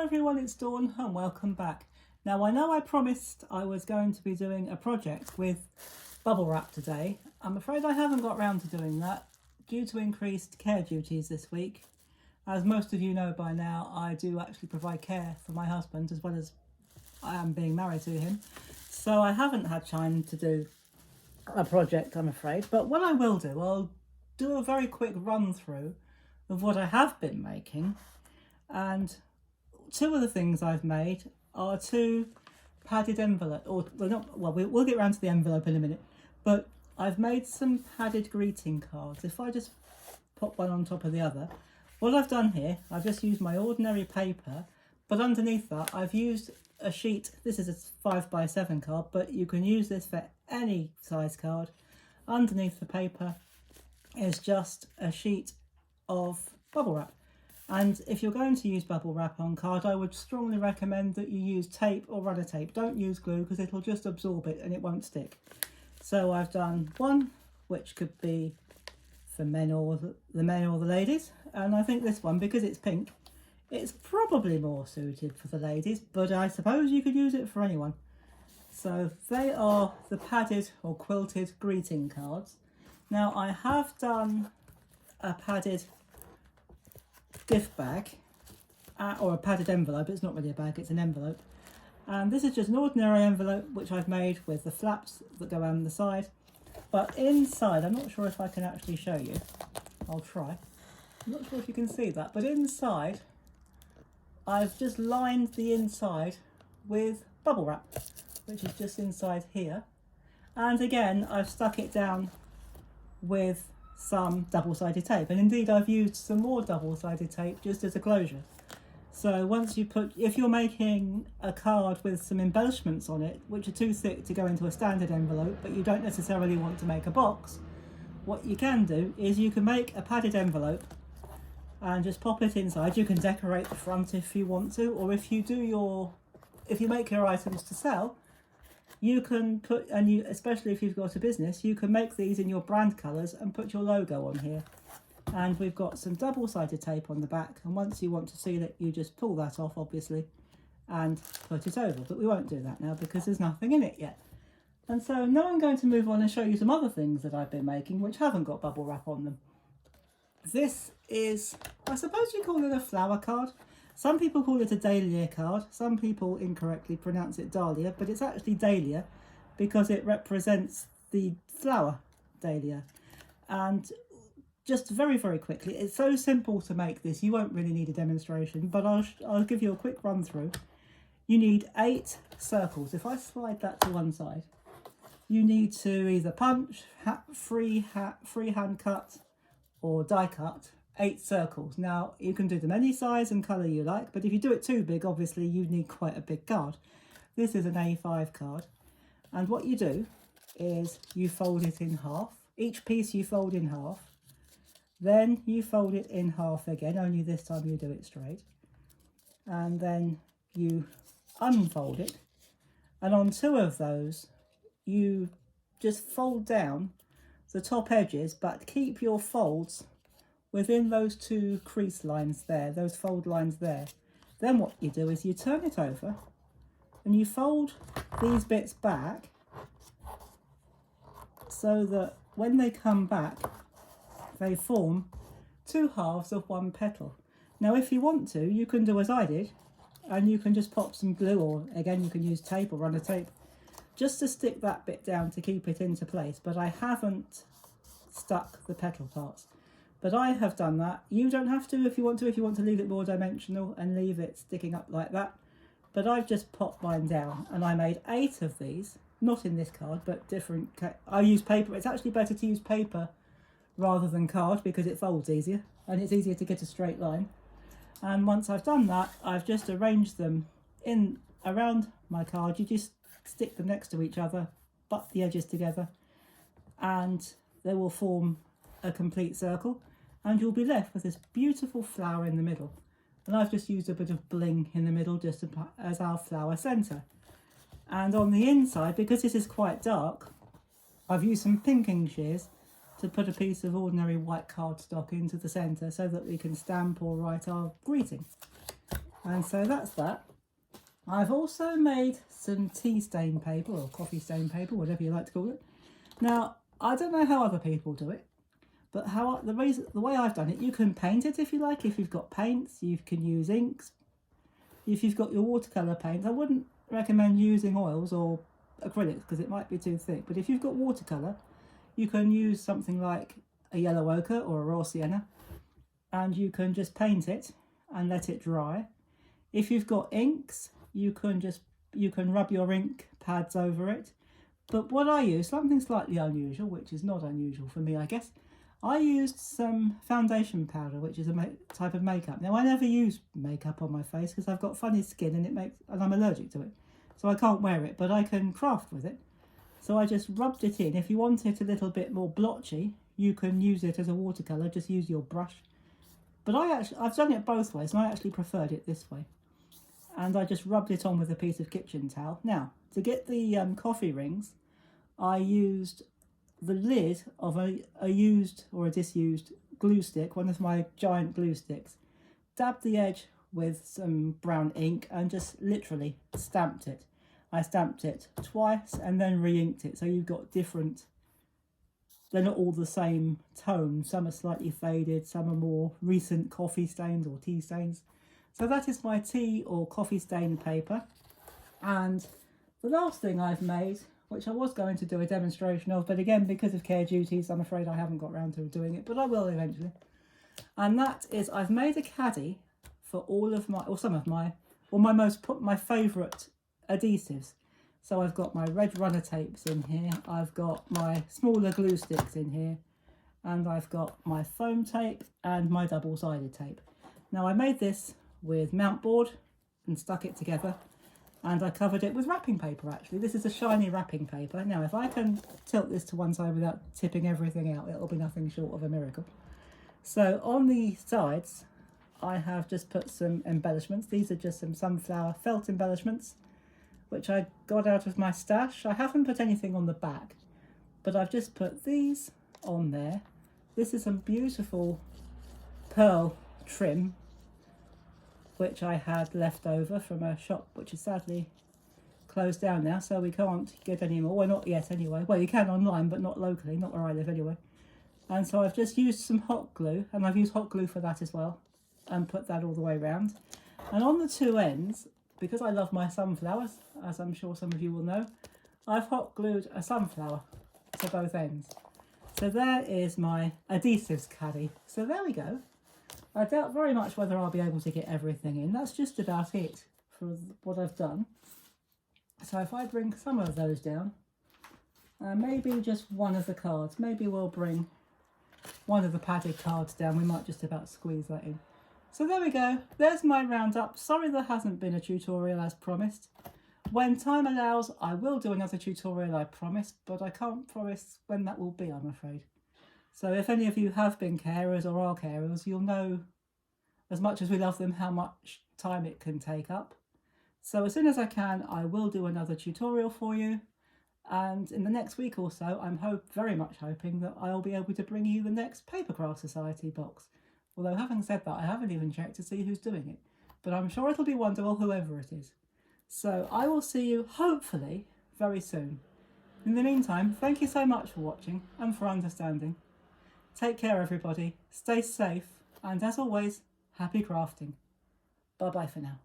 everyone, it's Dawn and welcome back. Now I know I promised I was going to be doing a project with bubble wrap today. I'm afraid I haven't got round to doing that due to increased care duties this week. As most of you know by now, I do actually provide care for my husband as well as I am being married to him. So I haven't had time to do a project, I'm afraid. But what I will do, I'll do a very quick run through of what I have been making. And two of the things I've made are two padded envelope, or well, not well. We'll get round to the envelope in a minute. But I've made some padded greeting cards. If I just put one on top of the other, what I've done here, I've just used my ordinary paper, but underneath that I've used a sheet. This is a 5x7 card, but you can use this for any size card. Underneath the paper is just a sheet of bubble wrap. And if you're going to use bubble wrap on card, I would strongly recommend that you use tape or runner tape. Don't use glue because it'll just absorb it and it won't stick. So I've done one which could be for men or the ladies, and I think this one, because it's pink, it's probably more suited for the ladies, but I suppose you could use it for anyone. So they are the padded or quilted greeting cards. Now I have done a padded gift bag or a padded envelope. It's not really a bag, it's an envelope, and this is just an ordinary envelope which I've made with the flaps that go around the side. But inside, I'm not sure if I can actually show you. I'll try. I'm not sure if you can see that, but inside I've just lined the inside with bubble wrap, which is just inside here, and again I've stuck it down with some double-sided tape, and indeed I've used some more double-sided tape just as a closure. So once you if you're making a card with some embellishments on it which are too thick to go into a standard envelope, but you don't necessarily want to make a box, what you can do is you can make a padded envelope and just pop it inside. You can decorate the front if you want to, or if you make your items to sell, you can put, especially if you've got a business, you can make these in your brand colours and put your logo on here. And we've got some double-sided tape on the back, and once you want to seal it, you just pull that off, obviously, and put it over. But we won't do that now because there's nothing in it yet. And so now I'm going to move on and show you some other things that I've been making which haven't got bubble wrap on them. This is, I suppose you call it a flower card. Some people call it a dahlia card. Some people incorrectly pronounce it dahlia, but it's actually dahlia because it represents the flower dahlia. And just very, very quickly, it's so simple to make this, you won't really need a demonstration, but I'll give you a quick run through. You need 8 circles. If I slide that to one side, you need to either punch, freehand cut, or die cut 8 circles. Now you can do them any size and colour you like, but if you do it too big, obviously you need quite a big card. This is an A5 card, and what you do is you fold it in half. Each piece you fold in half, then you fold it in half again, only this time you do it straight, and then you unfold it, and on 2 of those you just fold down the top edges, but keep your folds within those 2 crease lines there, those fold lines there. Then what you do is you turn it over and you fold these bits back so that when they come back they form 2 halves of 1 petal. Now if you want to, you can do as I did, and you can just pop some glue, or again you can use tape or runner tape, just to stick that bit down to keep it into place. But I haven't stuck the petal parts. But I have done that. You don't have to if you want to. If you want to leave it more dimensional and leave it sticking up like that. But I've just popped mine down, and I made 8 of these. Not in this card, but different. I use paper. It's actually better to use paper rather than card because it folds easier and it's easier to get a straight line. And once I've done that, I've just arranged them in around my card. You just stick them next to each other, butt the edges together, and they will form a complete circle, and you'll be left with this beautiful flower in the middle. And I've just used a bit of bling in the middle just as our flower centre. And on the inside, because this is quite dark, I've used some pinking shears to put a piece of ordinary white cardstock into the centre so that we can stamp or write our greeting. And so that's that. I've also made some tea stain paper or coffee stain paper, whatever you like to call it. Now, I don't know how other people do it, but the way I've done it, you can paint it if you like. If you've got paints, you can use inks. If you've got your watercolour paints, I wouldn't recommend using oils or acrylics because it might be too thick. But if you've got watercolour, you can use something like a yellow ochre or a raw sienna, and you can just paint it and let it dry. If you've got inks, you can rub your ink pads over it. But what I use, something slightly unusual, which is not unusual for me, I guess, I used some foundation powder, which is a type of makeup. Now, I never use makeup on my face because I've got funny skin and I'm allergic to it. So I can't wear it, but I can craft with it. So I just rubbed it in. If you want it a little bit more blotchy, you can use it as a watercolour, just use your brush. But I've done it both ways, and I actually preferred it this way. And I just rubbed it on with a piece of kitchen towel. Now, to get the coffee rings, I used the lid of a used or a disused glue stick, one of my giant glue sticks, dabbed the edge with some brown ink and just literally stamped it. I stamped it twice and then re-inked it, so you've got different, they're not all the same tone. Some are slightly faded, some are more recent coffee stains or tea stains. So that is my tea or coffee stain paper. And the last thing I've made, which I was going to do a demonstration of, but again, because of care duties, I'm afraid I haven't got around to doing it, but I will eventually. And that is, I've made a caddy for all of my, or some of my, or my favourite adhesives. So I've got my red runner tapes in here, I've got my smaller glue sticks in here, and I've got my foam tape and my double-sided tape. Now, I made this with mount board and stuck it together, and I covered it with wrapping paper. Actually, this is a shiny wrapping paper. Now, if I can tilt this to one side without tipping everything out, it'll be nothing short of a miracle. So on the sides, I have just put some embellishments. These are just some sunflower felt embellishments, which I got out of my stash. I haven't put anything on the back, but I've just put these on there. This is some beautiful pearl trim, which I had left over from a shop which is sadly closed down now, so we can't get any more. Well, not yet anyway. Well, you can online, but not locally, not where I live anyway. And so I've just used some hot glue, and I've used hot glue for that as well, and put that all the way around. And on the two ends, because I love my sunflowers, as I'm sure some of you will know, I've hot glued a sunflower to both ends. So there is my adhesives caddy. So there we go. I doubt very much whether I'll be able to get everything in. That's just about it for what I've done. So if I bring some of those down, maybe just one of the cards, maybe we'll bring one of the padded cards down. We might just about squeeze that in. So there we go. There's my roundup. Sorry there hasn't been a tutorial as promised. When time allows, I will do another tutorial, I promise, but I can't promise when that will be, I'm afraid. So if any of you have been carers or are carers, you'll know, as much as we love them, how much time it can take up. So as soon as I can, I will do another tutorial for you. And in the next week or so, I'm very much hoping that I'll be able to bring you the next Papercraft Society box. Although having said that, I haven't even checked to see who's doing it. But I'm sure it'll be wonderful, whoever it is. So I will see you, hopefully, very soon. In the meantime, thank you so much for watching and for understanding. Take care, everybody. Stay safe. And as always, happy crafting. Bye-bye for now.